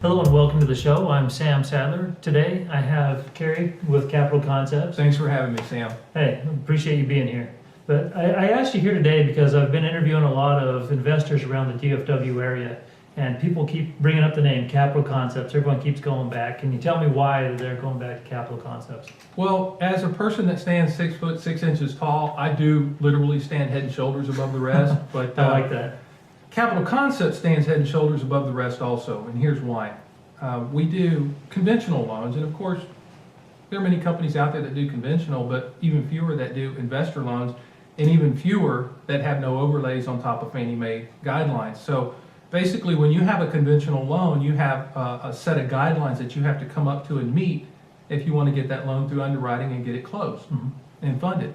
Hello and welcome to the show. I'm Sam Sadler. Today I have Cary with Capital Concepts. Thanks for having me, Sam. Hey, appreciate you being here. But I asked you here today because I've been interviewing a lot of investors around the DFW area, and people keep bringing up the name Capital Concepts. Everyone keeps going back. Can you tell me why they're going back to Capital Concepts? Well, as a person that stands 6 foot 6 inches tall, I do literally stand head and shoulders above the rest. But I like that. Capital Concepts stands head and shoulders above the rest also, and here's why. We do conventional loans, and of course, there are many companies out there that do conventional, but even fewer that do investor loans, and even fewer that have no overlays on top of Fannie Mae guidelines. So basically, when you have a conventional loan, you have a set of guidelines that you have to come up to and meet if you want to get that loan through underwriting and get it closed and funded.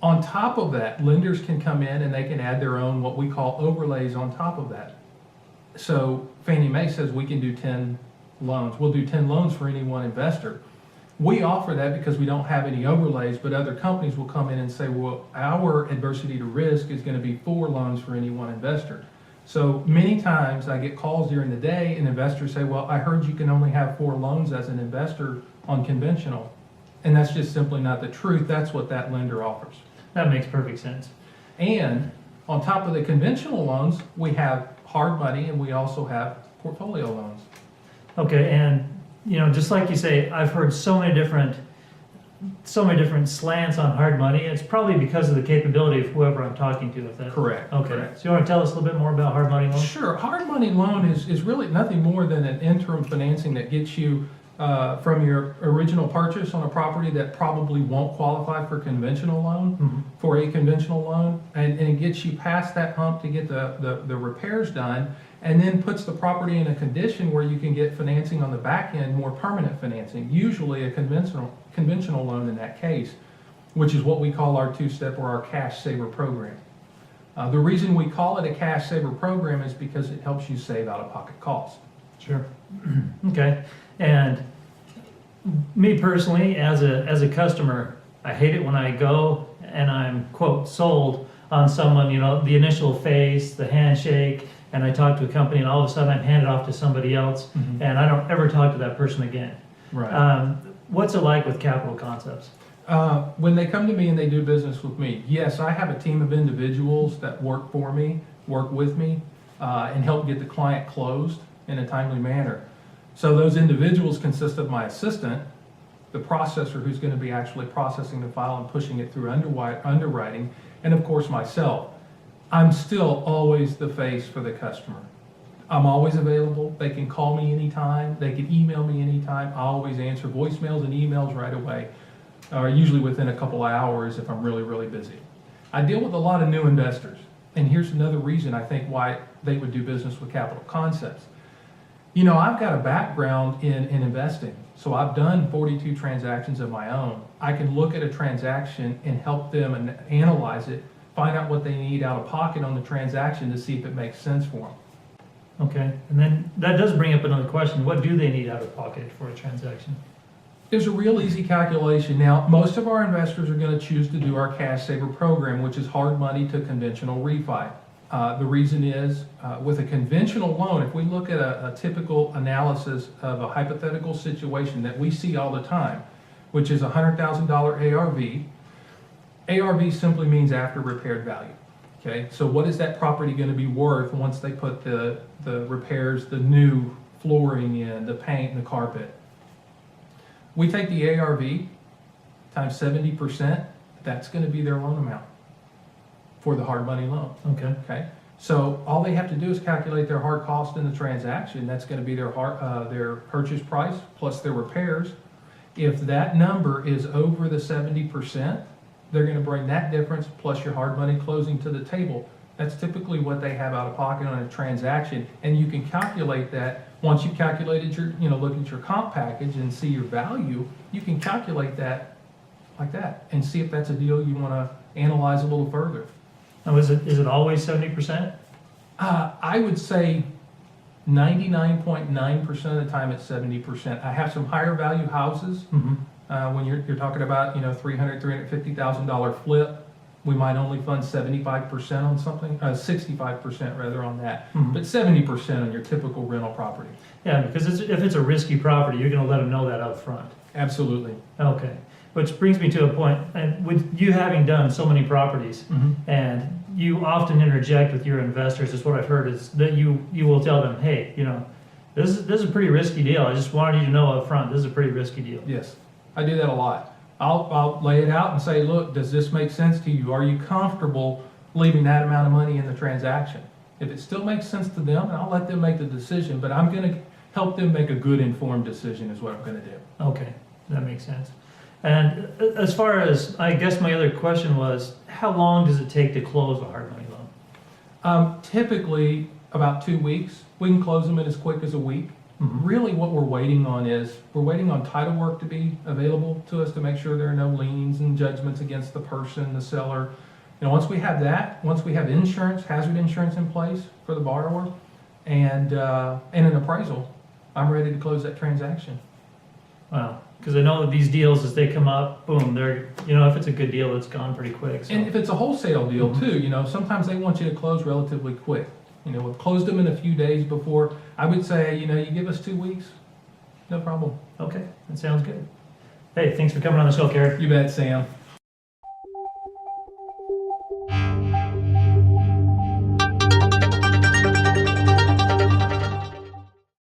On top of that, lenders can come in and they can add their own what we call overlays on top of that. So Fannie Mae says we can do 10 loans. We'll do 10 loans for any one investor. We offer that because we don't have any overlays, but other companies will come in and say, well, our adversity to risk is going to be 4 loans for any one investor. So many times I get calls during the day and investors say, well, I heard you can only have 4 loans as an investor on conventional. And that's just simply not the truth. That's what that lender offers. That makes perfect sense. And on top of the conventional loans, we have hard money and we also have portfolio loans. Okay, and just like you say, I've heard so many different slants on hard money. It's probably because of the capability of whoever I'm talking to. With that. Correct. Okay. Correct. So you want to tell us a little bit more about hard money loans? Sure. Hard money loan is really nothing more than an interim financing that gets you from your original purchase on a property that probably won't qualify for conventional loan, for a conventional loan, and it gets you past that hump to get the repairs done, and then puts the property in a condition where you can get financing on the back end, more permanent financing, usually a conventional loan in that case, which is what we call our two-step or our cash saver program. The reason we call it a cash saver program is because it helps you save out-of-pocket costs. Sure. Okay. And me personally, as a customer, I hate it when I go and I'm, quote, sold on someone, the initial face, the handshake, and I talk to a company and all of a sudden I'm handed off to somebody else and I don't ever talk to that person again. Right. What's it like with Capital Concepts? When they come to me and they do business with me, yes, I have a team of individuals that work for me, work with me, and help get the client closed in a timely manner. So those individuals consist of my assistant, the processor who's going to be actually processing the file and pushing it through underwriting, and of course myself. I'm still always the face for the customer. I'm always available. They can call me anytime. They can email me anytime. I always answer voicemails and emails right away, or usually within a couple of hours if I'm really, really busy. I deal with a lot of new investors, and here's another reason I think why they would do business with Capital Concepts. I've got a background in investing, so I've done 42 transactions of my own. I can look at a transaction and help them and analyze it, find out what they need out of pocket on the transaction to see if it makes sense for them. Okay, and then that does bring up another question. What do they need out of pocket for a transaction? There's a real easy calculation. Now, most of our investors are going to choose to do our cash saver program, which is hard money to conventional refi. The reason is, with a conventional loan, if we look at a typical analysis of a hypothetical situation that we see all the time, which is a $100,000 ARV, ARV simply means after repaired value. Okay, so what is that property going to be worth once they put the repairs, the new flooring in, the paint, and the carpet? We take the ARV times 70%, that's going to be their loan amount for the hard money loan. Okay. So all they have to do is calculate their hard cost in the transaction. That's going to be their purchase price plus their repairs. If that number is over the 70%, they're going to bring that difference plus your hard money closing to the table. That's typically what they have out of pocket on a transaction, and you can calculate that once you've calculated your, look at your comp package and see your value. You can calculate that like that and see if that's a deal you want to analyze a little further. Now, is it always 70%? I would say 99.9% of the time it's 70%. I have some higher value houses when you're talking about $300,000, $350,000 flip. we might only fund 75% on something, 65% rather on that, Mhm. but 70% on your typical rental property. Yeah, because if it's a risky property, you're gonna let them know that up front. Absolutely. Okay, which brings me to a point, and with you having done so many properties, and you often interject with your investors, is what I've heard, is that you will tell them, hey, this is a pretty risky deal. I just wanted you to know up front, this is a pretty risky deal. Yes, I do that a lot. I'll lay it out and say, look, does this make sense to you? Are you comfortable leaving that amount of money in the transaction? If it still makes sense to them, I'll let them make the decision, but I'm gonna help them make a good informed decision is what I'm gonna do. Okay, that makes sense. And as far as, I guess my other question was, how long does it take to close a hard money loan? Typically, about 2 weeks. We can close them in as quick as a week. Mhm. Really what we're waiting on is, we're waiting on title work to be available to us to make sure there are no liens and judgments against the person, the seller. Once we have that, once we have insurance, hazard insurance in place for the borrower, and an appraisal, I'm ready to close that transaction. Wow, because I know that these deals, as they come up, boom, they're, if it's a good deal, it's gone pretty quick. So. And if it's a wholesale deal too, sometimes they want you to close relatively quick. We've closed them in a few days before. I would say, you give us 2 weeks, no problem. Okay, that sounds good. Hey, thanks for coming on the show, Cary. You bet, Sam.